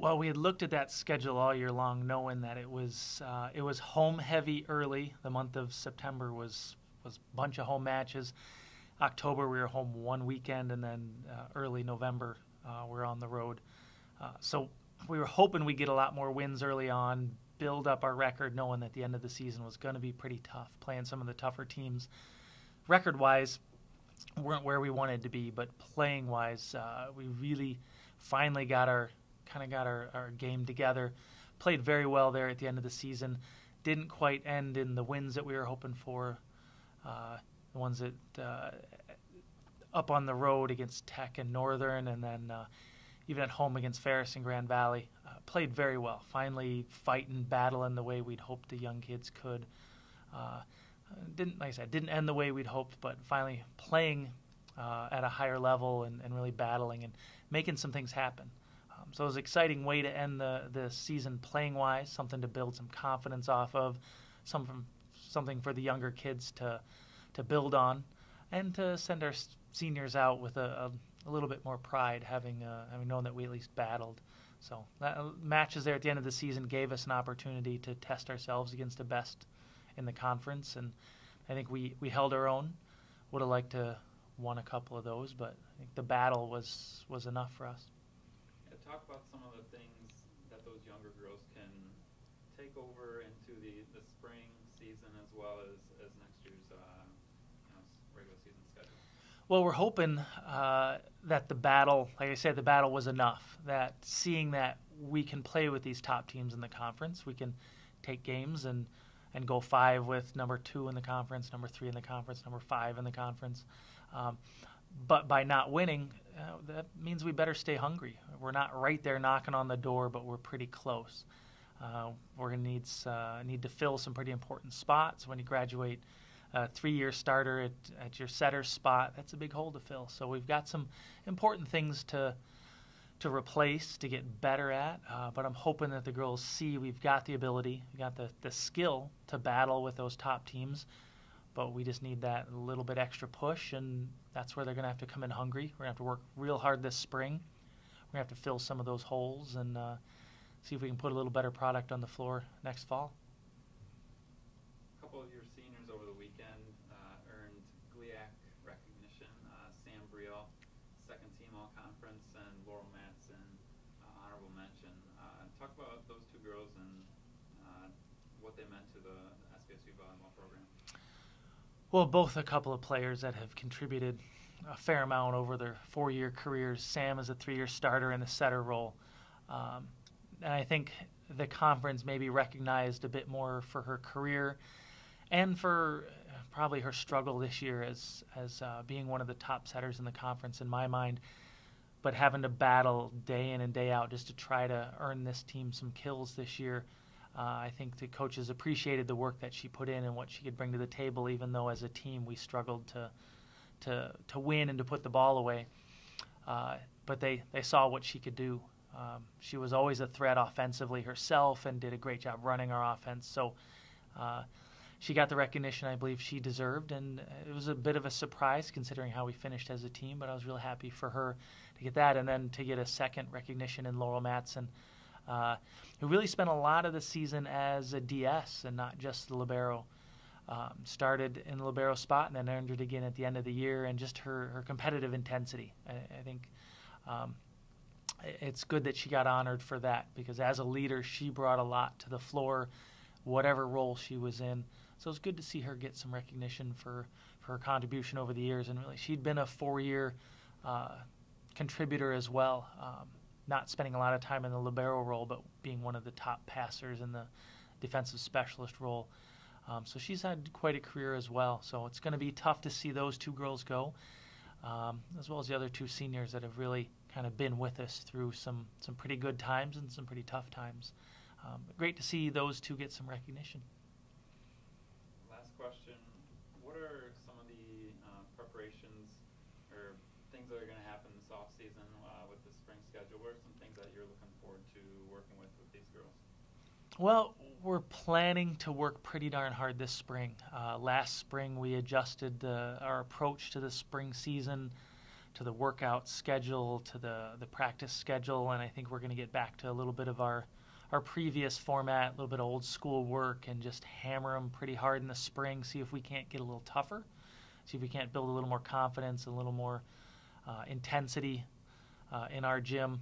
Well, we had looked at that schedule all year long, knowing that it was home heavy early. The month of September was a bunch of home matches. October we were home one weekend, and then early November we're on the road. So we were hoping we'd get a lot more wins early on, build up our record, knowing that the end of the season was going to be pretty tough, playing some of the tougher teams. Record-wise, weren't where we wanted to be, but playing-wise, we really finally got our game together. Played very well there at the end of the season. Didn't quite end in the wins that we were hoping for. The ones that up on the road against Tech and Northern, and then even at home against Ferris and Grand Valley. Played very well. Finally fighting, battling the way we'd hoped the young kids could. Didn't end the way we'd hoped, but finally playing at a higher level and really battling and making some things happen. So it was an exciting way to end the season playing-wise, something to build some confidence off of, something for the younger kids to build on, and to send our seniors out with a little bit more pride, having known that we at least battled. So matches there at the end of the season gave us an opportunity to test ourselves against the best in the conference, and I think we held our own. Would have liked to won a couple of those, but I think the battle was enough for us. Talk about some of the things that those younger girls can take over into the spring season as well as next year's regular season schedule. Well, we're hoping that the battle, like I said, the battle was enough. That seeing that we can play with these top teams in the conference, we can take games and go 5 with number 2 in the conference, number 3 in the conference, number 5 in the conference. But by not winning, that means we better stay hungry. We're not right there knocking on the door, but we're pretty close. We're going to need to fill some pretty important spots. When you graduate a 3-year starter at your setter spot, that's a big hole to fill. So we've got some important things to replace, to get better at. But I'm hoping that the girls see we've got the ability, we've got the skill to battle with those top teams. But we just need that little bit extra push, and that's where they're going to have to come in hungry. We're going to have to work real hard this spring. We're going to have to fill some of those holes and see if we can put a little better product on the floor next fall. A couple of your seniors over the weekend earned GLIAC recognition. Sam Briel, second team all-conference, and Laurel Matson, honorable mention. Talk about those two girls and what they meant to the SVSU volleyball program. Well, both a couple of players that have contributed a fair amount over their 4-year careers. Sam is a 3-year starter in the setter role. And I think the conference maybe recognized a bit more for her career and for probably her struggle this year as being one of the top setters in the conference in my mind, but having to battle day in and day out just to try to earn this team some kills this year. I think the coaches appreciated the work that she put in and what she could bring to the table, even though as a team we struggled to win and to put the ball away. But they saw what she could do. She was always a threat offensively herself and did a great job running our offense. So she got the recognition I believe she deserved, and it was a bit of a surprise considering how we finished as a team, but I was really happy for her to get that, and then to get a second recognition in Laurel Matson, who really spent a lot of the season as a DS and not just the libero. Started in the libero spot and then earned it again at the end of the year, and just her competitive intensity. I think it's good that she got honored for that, because as a leader she brought a lot to the floor, whatever role she was in. So it's good to see her get some recognition for her contribution over the years, and really she'd been a 4-year contributor as well. Not spending a lot of time in the libero role, but being one of the top passers in the defensive specialist role. So she's had quite a career as well. So it's going to be tough to see those two girls go, as well as the other two seniors that have really kind of been with us through some pretty good times and some pretty tough times. Great to see those two get some recognition. Last question. What are some of the preparations or things that are going to happen this off season with the spring schedule? What are some things that you're looking forward to working with these girls? Well, we're planning to work pretty darn hard this spring. Last spring we adjusted our approach to the spring season the workout schedule, to the practice schedule, and I think we're going to get back to a little bit of our previous format, a little bit of old school work, and just hammer them pretty hard in the spring, see if we can't get a little tougher, see if we can't build a little more confidence, a little more intensity in our gym,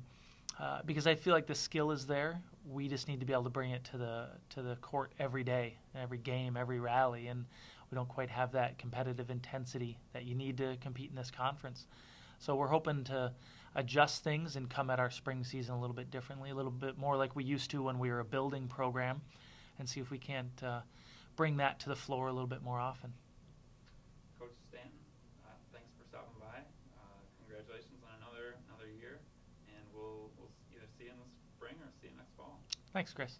because I feel like the skill is there. We just need to be able to bring it to the court every day, every game, every rally, and we don't quite have that competitive intensity that you need to compete in this conference. So we're hoping to adjust things and come at our spring season a little bit differently, a little bit more like we used to when we were a building program, and see if we can't bring that to the floor a little bit more often. Coach Stanton, thanks for stopping by. Congratulations on another year, and we'll either see you in the spring or see you next fall. Thanks, Chris.